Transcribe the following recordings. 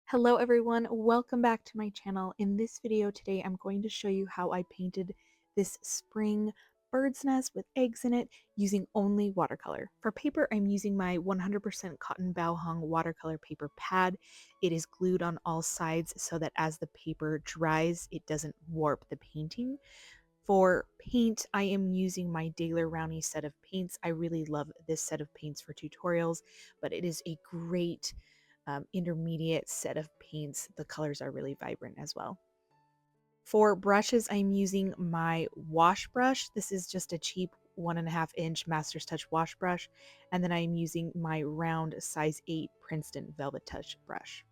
Hello everyone, welcome back to my channel. In this video today, I'm going to show you how I painted this spring bird's nest with eggs in it using only watercolor. For paper, I'm using my 100% cotton Baohong watercolor paper pad. It is glued on all sides so that as the paper dries, it doesn't warp the painting. For paint, I am using my Daler Rowny set of paints. I really love this set of paints for tutorials, but it is a great intermediate set of paints. The colors are really vibrant as well. For brushes, I'm using my wash brush. This is just a cheap 1.5-inch Master's Touch wash brush. And then I'm using my round size 8 Princeton Velvet Touch brush.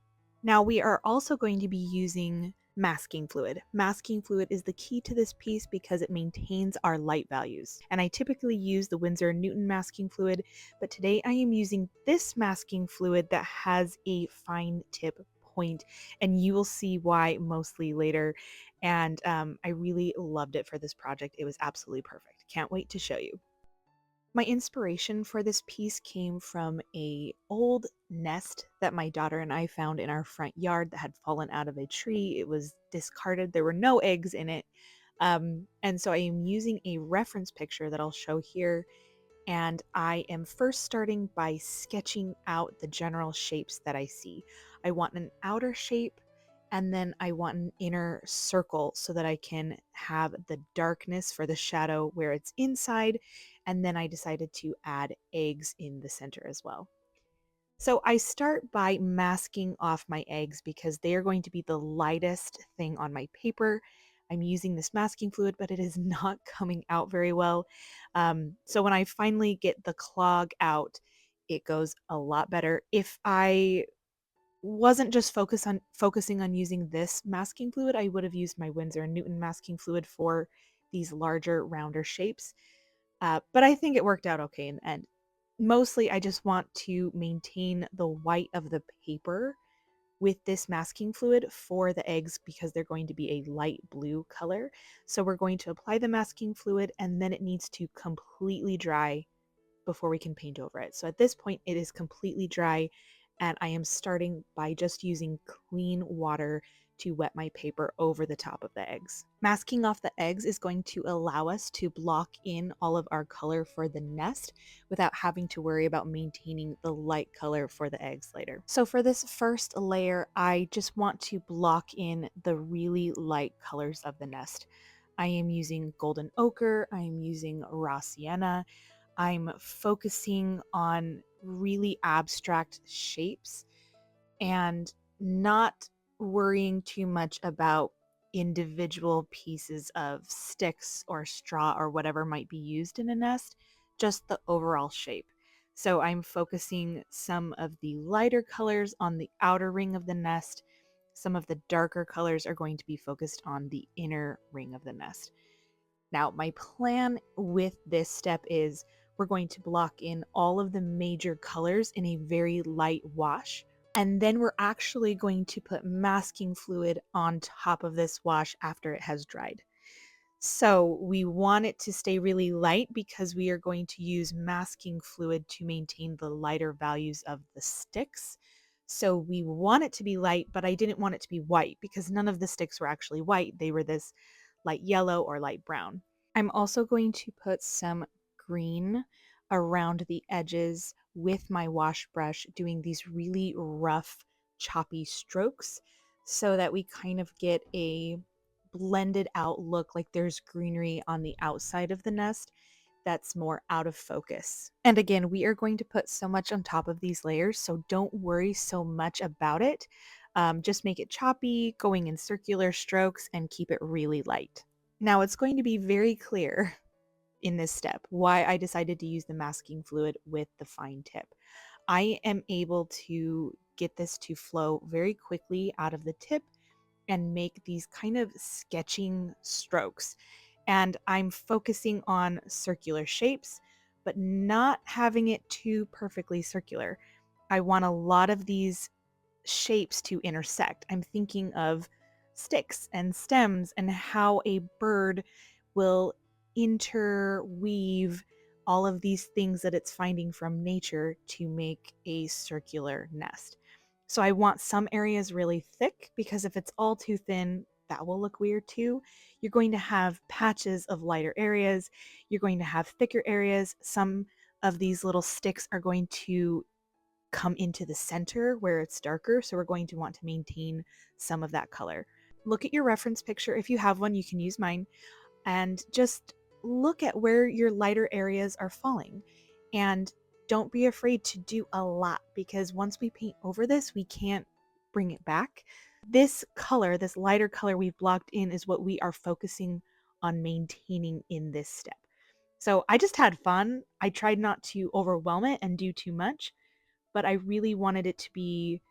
Now we are also going to be using masking fluid. Masking fluid is the key to this piece because it maintains our light values. And I typically use the Winsor and Newton masking fluid, but today I am using this masking fluid that has a fine tip point, and you will see why mostly later. And I really loved it for this project. It was absolutely perfect. Can't wait to show you. My inspiration for this piece came from a old nest that my daughter and I found in our front yard that had fallen out of a tree. It was discarded. There were no eggs in it. And so I am using a reference picture that I'll show here. And I am first starting by sketching out the general shapes that I see. I want an outer shape, and then I want an inner circle so that I can have the darkness for the shadow where it's inside, and then I decided to add eggs in the center as well. So I start by masking off my eggs because they are going to be the lightest thing on my paper. I'm using this masking fluid, but it is not coming out very well. So when I finally get the clog out, it goes a lot better. If I wasn't just focusing on using this masking fluid, I would have used my Winsor and Newton masking fluid for these larger, rounder shapes. But I think it worked out okay in the end. Mostly, I just want to maintain the white of the paper with this masking fluid for the eggs because they're going to be a light blue color. So we're going to apply the masking fluid, and then it needs to completely dry before we can paint over it. So at this point, it is completely dry, and I am starting by just using clean water to wet my paper over the top of the eggs. Masking off the eggs is going to allow us to block in all of our color for the nest without having to worry about maintaining the light color for the eggs later. So for this first layer, I just want to block in the really light colors of the nest. I am using golden ochre, I am using raw sienna, I'm focusing on really abstract shapes and not worrying too much about individual pieces of sticks or straw or whatever might be used in a nest, just the overall shape. So I'm focusing some of the lighter colors on the outer ring of the nest. Some of the darker colors are going to be focused on the inner ring of the nest. Now, my plan with this step is we're going to block in all of the major colors in a very light wash. And then we're actually going to put masking fluid on top of this wash after it has dried. So we want it to stay really light because we are going to use masking fluid to maintain the lighter values of the sticks. So we want it to be light, but I didn't want it to be white because none of the sticks were actually white. They were this light yellow or light brown. I'm also going to put some green around the edges with my wash brush, doing these really rough, choppy strokes so that we kind of get a blended out look, like there's greenery on the outside of the nest that's more out of focus. And again, we are going to put so much on top of these layers, so don't worry so much about it. Just make it choppy, going in circular strokes, and keep it really light. Now it's going to be very clear in this step why I decided to use the masking fluid with the fine tip. I am able to get this to flow very quickly out of the tip and make these kind of sketching strokes. And I'm focusing on circular shapes, but not having it too perfectly circular. I want a lot of these shapes to intersect. I'm thinking of sticks and stems and how a bird will interweave all of these things that it's finding from nature to make a circular nest. So I want some areas really thick because if it's all too thin, that will look weird too. You're going to have patches of lighter areas. You're going to have thicker areas. Some of these little sticks are going to come into the center where it's darker. So we're going to want to maintain some of that color. Look at your reference picture. If you have one, you can use mine, and just look at where your lighter areas are falling. And don't be afraid to do a lot, because once we paint over this, we can't bring it back. This color, this lighter color we've blocked in, is what we are focusing on maintaining in this step. So I just had fun. I tried not to overwhelm it and do too much, but I really wanted it to be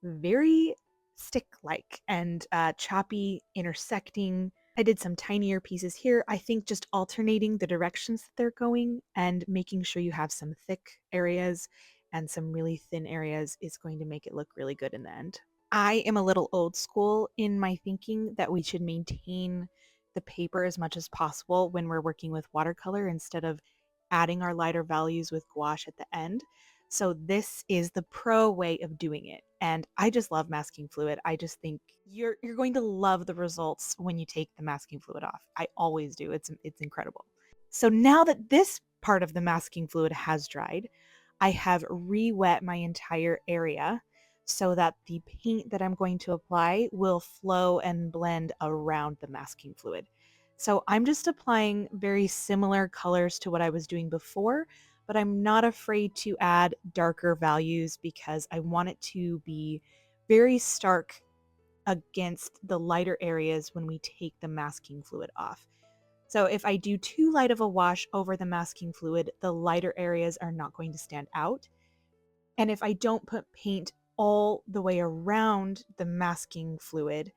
very stick-like and choppy, intersecting. I did some tinier pieces here. I think just alternating the directions that they're going and making sure you have some thick areas and some really thin areas is going to make it look really good in the end. I am a little old school in my thinking that we should maintain the paper as much as possible when we're working with watercolor instead of adding our lighter values with gouache at the end. So this is the pro way of doing it. And I just love masking fluid. I just think you're going to love the results when you take the masking fluid off. I always do. It's incredible. So now that this part of the masking fluid has dried, I have re-wet my entire area so that the paint that I'm going to apply will flow and blend around the masking fluid. So I'm just applying very similar colors to what I was doing before, but I'm not afraid to add darker values because I want it to be very stark against the lighter areas when we take the masking fluid off. So if I do too light of a wash over the masking fluid, the lighter areas are not going to stand out. And if I don't put paint all the way around the masking fluid,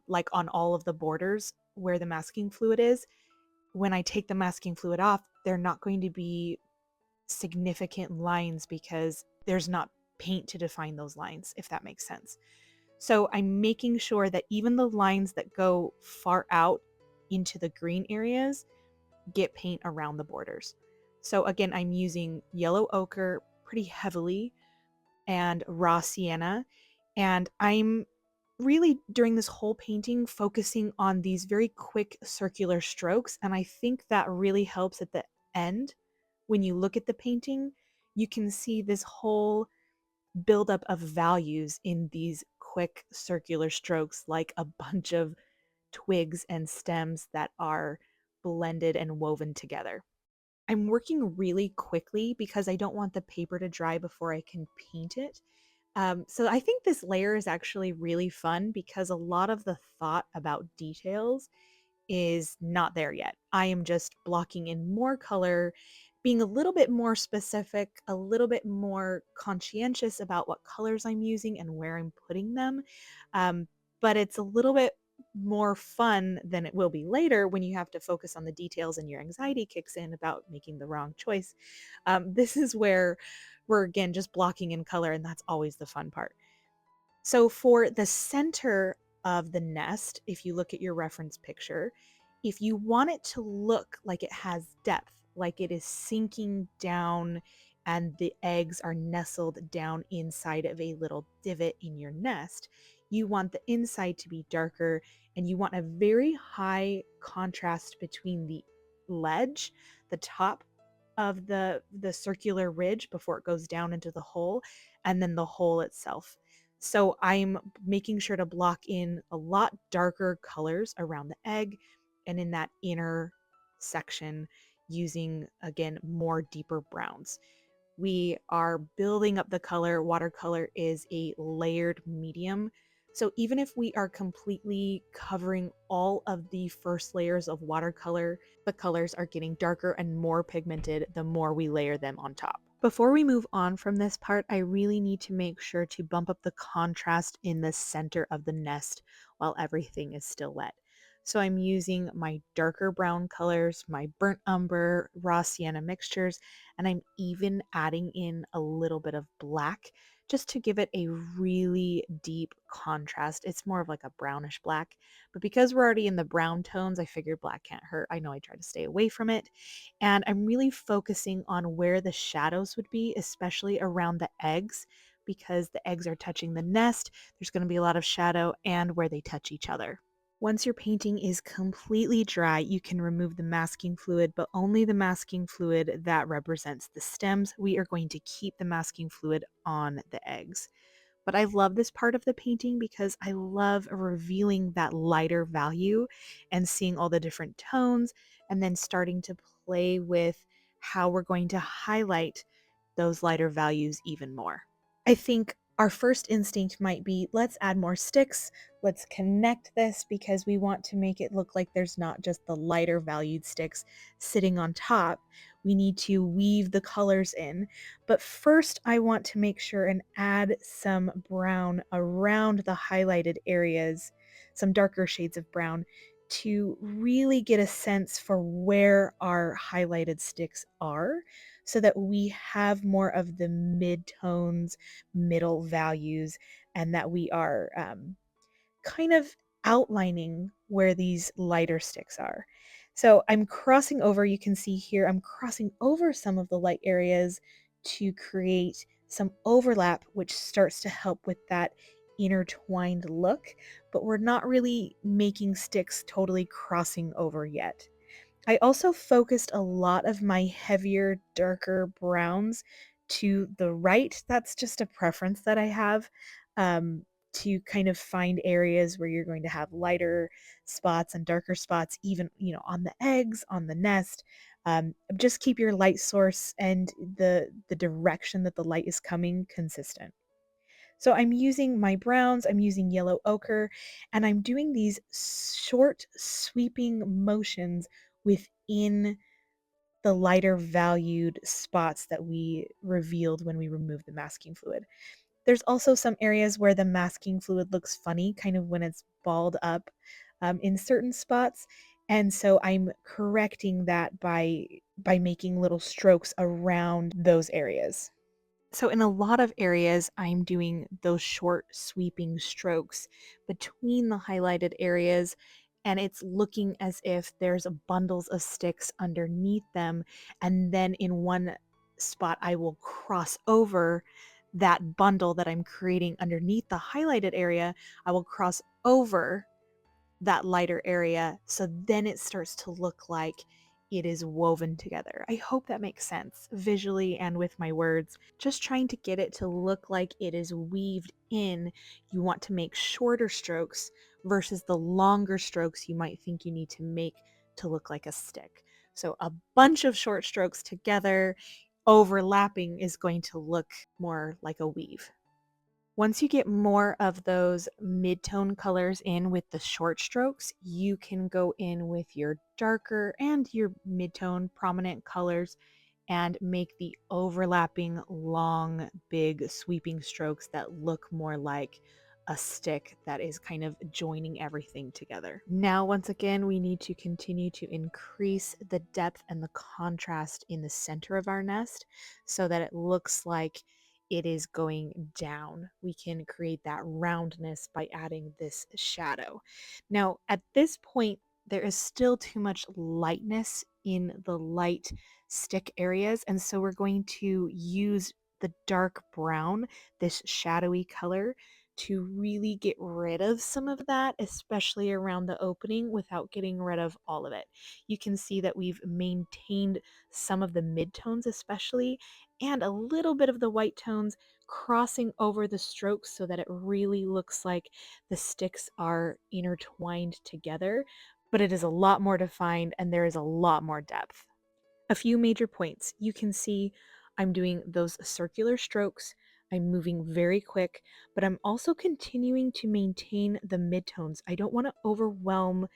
like on all of the borders where the masking fluid is, when I take the masking fluid off, they're not going to be significant lines because there's not paint to define those lines, if that makes sense. So I'm making sure that even the lines that go far out into the green areas get paint around the borders. So again, I'm using yellow ochre pretty heavily and raw sienna, and I'm really during this whole painting focusing on these very quick circular strokes, and I think that really helps at the end. When you look at the painting, you can see this whole buildup of values in these quick circular strokes, like a bunch of twigs and stems that are blended and woven together. I'm working really quickly because I don't want the paper to dry before I can paint it. So I think this layer is actually really fun because a lot of the thought about details is not there yet. I am just blocking in more color, being a little bit more specific, a little bit more conscientious about what colors I'm using and where I'm putting them. Um, but it's a little bit more fun than it will be later when you have to focus on the details and your anxiety kicks in about making the wrong choice. This is where we're again just blocking in color, and that's always the fun part. So for the center of the nest, if you look at your reference picture, if you want it to look like it has depth, like it is sinking down and the eggs are nestled down inside of a little divot in your nest, you want the inside to be darker and you want a very high contrast between the ledge, the top of the circular ridge before it goes down into the hole, and then the hole itself. So I'm making sure to block in a lot darker colors around the egg and in that inner section using, again, more deeper browns. We are building up the color. Watercolor is a layered medium. So even if we are completely covering all of the first layers of watercolor, the colors are getting darker and more pigmented the more we layer them on top. Before we move on from this part, I really need to make sure to bump up the contrast in the center of the nest while everything is still wet. So I'm using my darker brown colors, my burnt umber, raw sienna mixtures, and I'm even adding in a little bit of black just to give it a really deep contrast. It's more of like a brownish black, but because we're already in the brown tones, I figured black can't hurt. I know I try to stay away from it, and I'm really focusing on where the shadows would be, especially around the eggs, because the eggs are touching the nest. There's going to be a lot of shadow and where they touch each other. Once your painting is completely dry, you can remove the masking fluid, but only the masking fluid that represents the stems. We are going to keep the masking fluid on the eggs. But I love this part of the painting because I love revealing that lighter value and seeing all the different tones and then starting to play with how we're going to highlight those lighter values even more. I think our first instinct might be, let's add more sticks. Let's connect this because we want to make it look like there's not just the lighter valued sticks sitting on top. We need to weave the colors in. But first, I want to make sure and add some brown around the highlighted areas, some darker shades of brown, to really get a sense for where our highlighted sticks are so that we have more of the mid-tones, middle values, and that we are kind of outlining where these lighter sticks are. So I'm crossing over, you can see here, I'm crossing over some of the light areas to create some overlap, which starts to help with that intertwined look, but we're not really making sticks totally crossing over yet. I also focused a lot of my heavier, darker browns to the right. That's just a preference that I have, to kind of find areas where you're going to have lighter spots and darker spots, even, on the eggs, on the nest. Just keep your light source and the direction that the light is coming consistent. So I'm using my browns, I'm using yellow ochre, and I'm doing these short sweeping motions within the lighter valued spots that we revealed when we removed the masking fluid. There's also some areas where the masking fluid looks funny, kind of when it's balled up in certain spots. And so I'm correcting that by making little strokes around those areas. So in a lot of areas, I'm doing those short sweeping strokes between the highlighted areas, and it's looking as if there's bundles of sticks underneath them. And then in one spot, I will cross over that bundle that I'm creating underneath the highlighted area. I will cross over that lighter area. So then it starts to look like it is woven together. I hope that makes sense visually and with my words. Just trying to get it to look like it is weaved in. You want to make shorter strokes versus the longer strokes you might think you need to make to look like a stick. So a bunch of short strokes together overlapping is going to look more like a weave. Once you get more of those mid-tone colors in with the short strokes, you can go in with your darker and your mid-tone prominent colors and make the overlapping long, big sweeping strokes that look more like a stick that is kind of joining everything together. Now, once again, we need to continue to increase the depth and the contrast in the center of our nest so that it looks like it is going down. We can create that roundness by adding this shadow. Now, at this point, there is still too much lightness in the light stick areas, and so we're going to use the dark brown, this shadowy color, to really get rid of some of that, especially around the opening, without getting rid of all of it. You can see that we've maintained some of the midtones especially, and a little bit of the white tones crossing over the strokes so that it really looks like the sticks are intertwined together, but it is a lot more defined and there is a lot more depth. A few major points. You can see I'm doing those circular strokes. I'm moving very quick, but I'm also continuing to maintain the midtones. I don't want to overwhelm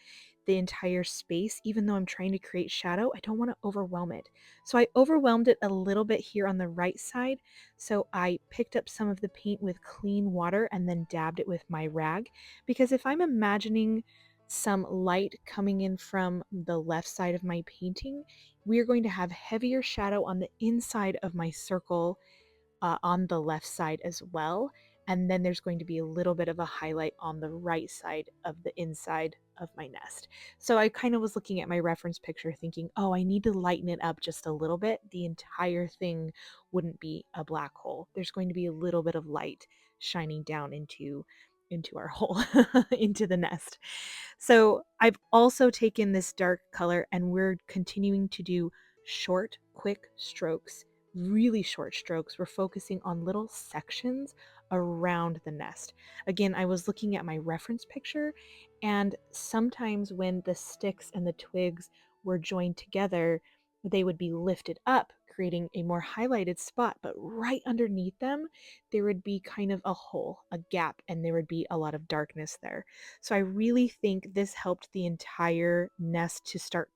the entire space, even though I'm trying to create shadow. I don't want to overwhelm it. So I overwhelmed it a little bit here on the right side. So I picked up some of the paint with clean water and then dabbed it with my rag. Because if I'm imagining some light coming in from the left side of my painting, we are going to have heavier shadow on the inside of my circle on the left side as well. and then there's going to be a little bit of a highlight on the right side of the inside of my nest. So I kind of was looking at my reference picture thinking, oh, I need to lighten it up just a little bit. The entire thing wouldn't be a black hole. There's going to be a little bit of light shining down into our hole, into the nest. So I've also taken this dark color and we're continuing to do short, quick strokes, really short strokes. We're focusing on little sections around the nest. Again, I was looking at my reference picture, and sometimes when the sticks and the twigs were joined together, they would be lifted up, creating a more highlighted spot. But right underneath them, there would be kind of a hole, a gap, and there would be a lot of darkness there. So I really think this helped the entire nest to start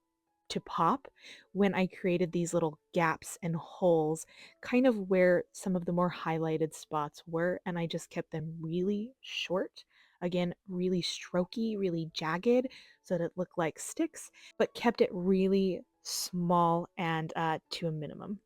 to pop when I created these little gaps and holes, kind of where some of the more highlighted spots were, and I just kept them really short. Again, really strokey, really jagged, so that it looked like sticks, but kept it really small and to a minimum.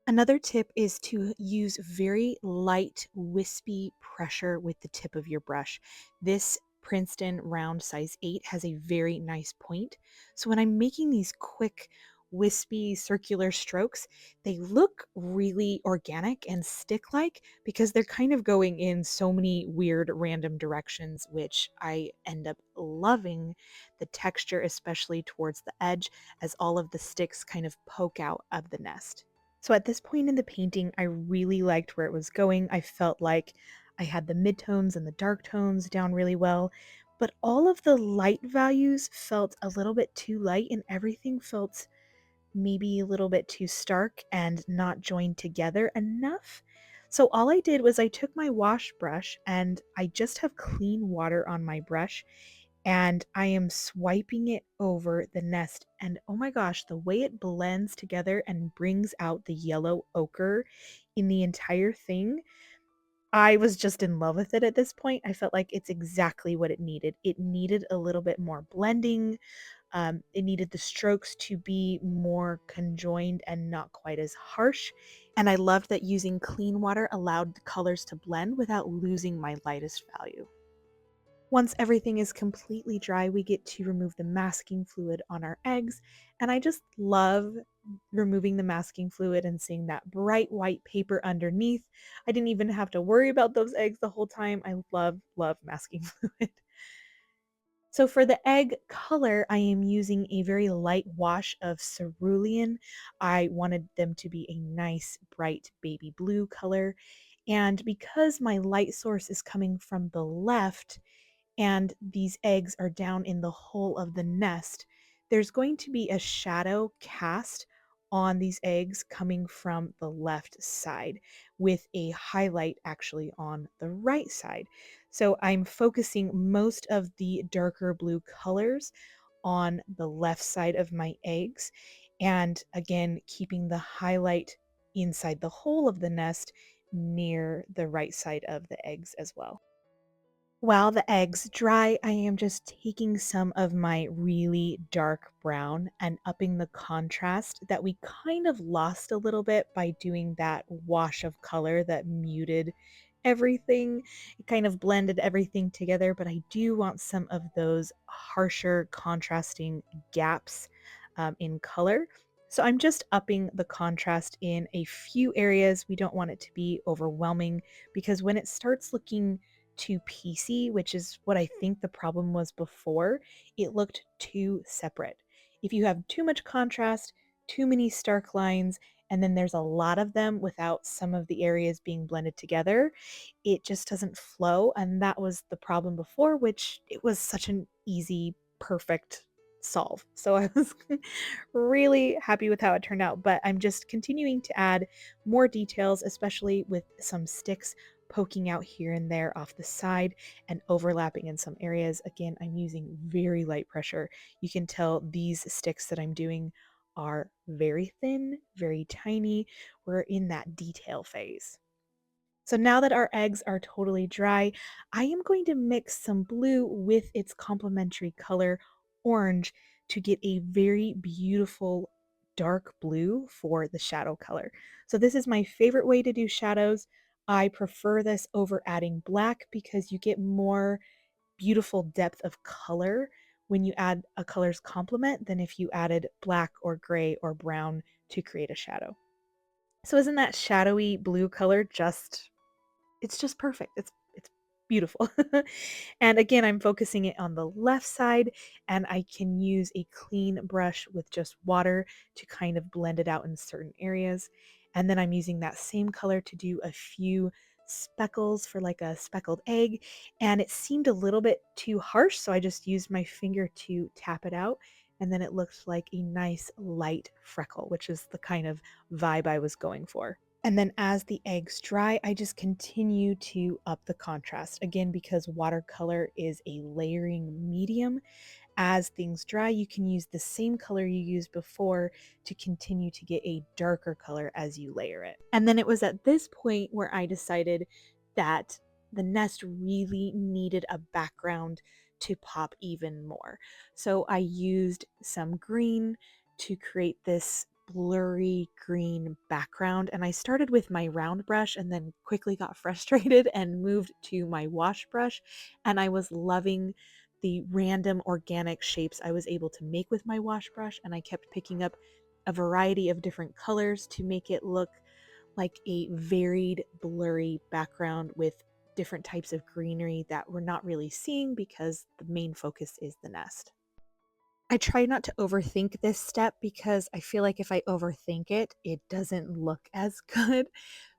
Another tip is to use very light, wispy pressure with the tip of your brush. This Princeton round size 8 has a very nice point. So when I'm making these quick, wispy, circular strokes, they look really organic and stick-like because they're kind of going in so many weird, random directions, which I end up loving the texture, especially towards the edge, as all of the sticks kind of poke out of the nest. So at this point in the painting, I really liked where it was going. I felt like I had the midtones and the dark tones down really well, but all of the light values felt a little bit too light and everything felt maybe a little bit too stark and not joined together enough. So all I did was I took my wash brush and I just have clean water on my brush and I am swiping it over the nest. And oh my gosh, the way it blends together and brings out the yellow ochre in the entire thing, I was just in love with it at this point. I felt like it's exactly what it needed. It needed a little bit more blending. It needed the strokes to be more conjoined and not quite as harsh. And I loved that using clean water allowed the colors to blend without losing my lightest value. Once everything is completely dry, we get to remove the masking fluid on our eggs, and I just love removing the masking fluid and seeing that bright white paper underneath. I didn't even have to worry about those eggs the whole time. I love masking fluid. So for the egg color, I am using a very light wash of cerulean. I wanted them to be a nice, bright baby blue color. And because my light source is coming from the left, and these eggs are down in the hole of the nest, there's going to be a shadow cast on these eggs coming from the left side with a highlight actually on the right side. So I'm focusing most of the darker blue colors on the left side of my eggs, and again, keeping the highlight inside the hole of the nest near the right side of the eggs as well. While the eggs dry, I am just taking some of my really dark brown and upping the contrast that we kind of lost a little bit by doing that wash of color that muted everything. It kind of blended everything together, but I do want some of those harsher contrasting gaps in color. So I'm just upping the contrast in a few areas. We don't want it to be overwhelming because when it starts looking too piecey, which is what I think the problem was before, it looked too separate. If you have too much contrast, too many stark lines, and then there's a lot of them without some of the areas being blended together, it just doesn't flow. And that was the problem before, which it was such an easy, perfect solve. So I was really happy with how it turned out, but I'm just continuing to add more details, especially with some sticks poking out here and there off the side and overlapping in some areas. Again, I'm using very light pressure. You can tell these sticks that I'm doing are very thin, very tiny. We're in that detail phase. So now that our eggs are totally dry, I am going to mix some blue with its complementary color, orange, to get a very beautiful dark blue for the shadow color. So this is my favorite way to do shadows. I prefer this over adding black because you get more beautiful depth of color when you add a color's complement than if you added black or gray or brown to create a shadow. So isn't that shadowy blue color just it's just perfect. It's beautiful. And again, I'm focusing it on the left side, and I can use a clean brush with just water to kind of blend it out in certain areas. And then I'm using that same color to do a few speckles for like a speckled egg, and it seemed a little bit too harsh, so I just used my finger to tap it out, and then it looked like a nice light freckle, which is the kind of vibe I was going for. And then as the eggs dry, I just continue to up the contrast. Again, because watercolor is a layering medium, as things dry, you can use the same color you used before to continue to get a darker color as you layer it. And then it was at this point where I decided that the nest really needed a background to pop even more. So I used some green to create this blurry green background, and I started with my round brush and then quickly got frustrated and moved to my wash brush, and I was loving the random organic shapes I was able to make with my wash brush, and I kept picking up a variety of different colors to make it look like a varied blurry background with different types of greenery that we're not really seeing because the main focus is the nest. I try not to overthink this step because I feel like if I overthink it, it doesn't look as good.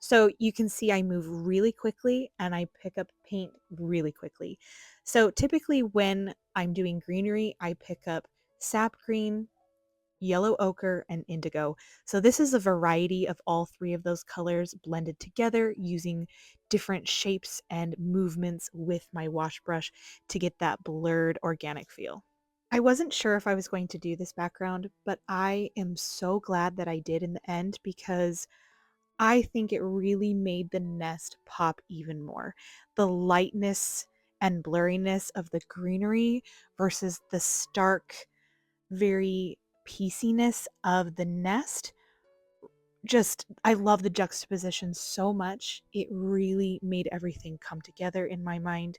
So you can see I move really quickly and I pick up paint really quickly. So typically when I'm doing greenery, I pick up sap green, yellow ochre, and indigo. So this is a variety of all three of those colors blended together using different shapes and movements with my wash brush to get that blurred organic feel. I wasn't sure if I was going to do this background, but I am so glad that I did in the end because I think it really made the nest pop even more. The lightness and blurriness of the greenery versus the stark, very pieciness of the nest. Just, I love the juxtaposition so much. It really made everything come together in my mind,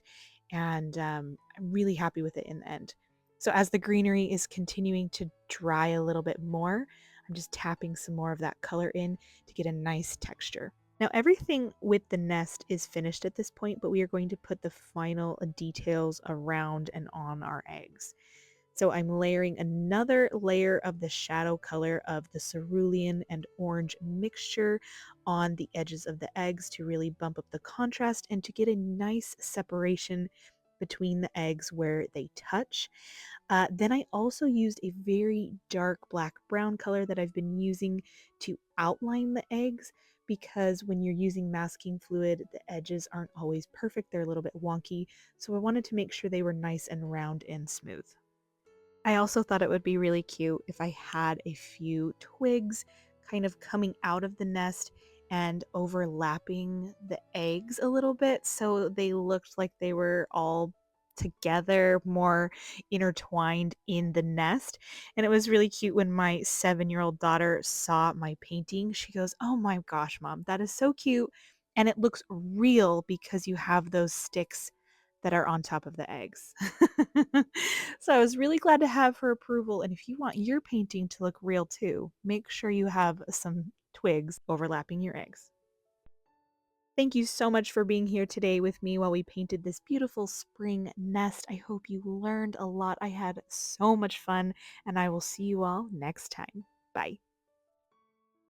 and I'm really happy with it in the end. So as the greenery is continuing to dry a little bit more, I'm just tapping some more of that color in to get a nice texture. Now everything with the nest is finished at this point, but we are going to put the final details around and on our eggs. So I'm layering another layer of the shadow color of the cerulean and orange mixture on the edges of the eggs to really bump up the contrast and to get a nice separation between the eggs where they touch. Then I also used a very dark black brown color that I've been using to outline the eggs because when you're using masking fluid, the edges aren't always perfect. They're a little bit wonky. So I wanted to make sure they were nice and round and smooth. I also thought it would be really cute if I had a few twigs kind of coming out of the nest and overlapping the eggs a little bit so they looked like they were all together, more intertwined in the nest. And it was really cute when my 7-year-old daughter saw my painting. She goes, "Oh my gosh, mom, that is so cute. And it looks real because you have those sticks that are on top of the eggs." So I was really glad to have her approval. And if you want your painting to look real too, make sure you have some twigs overlapping your eggs. Thank you so much for being here today with me while we painted this beautiful spring nest. I hope you learned a lot. I had so much fun, and I will see you all next time. Bye.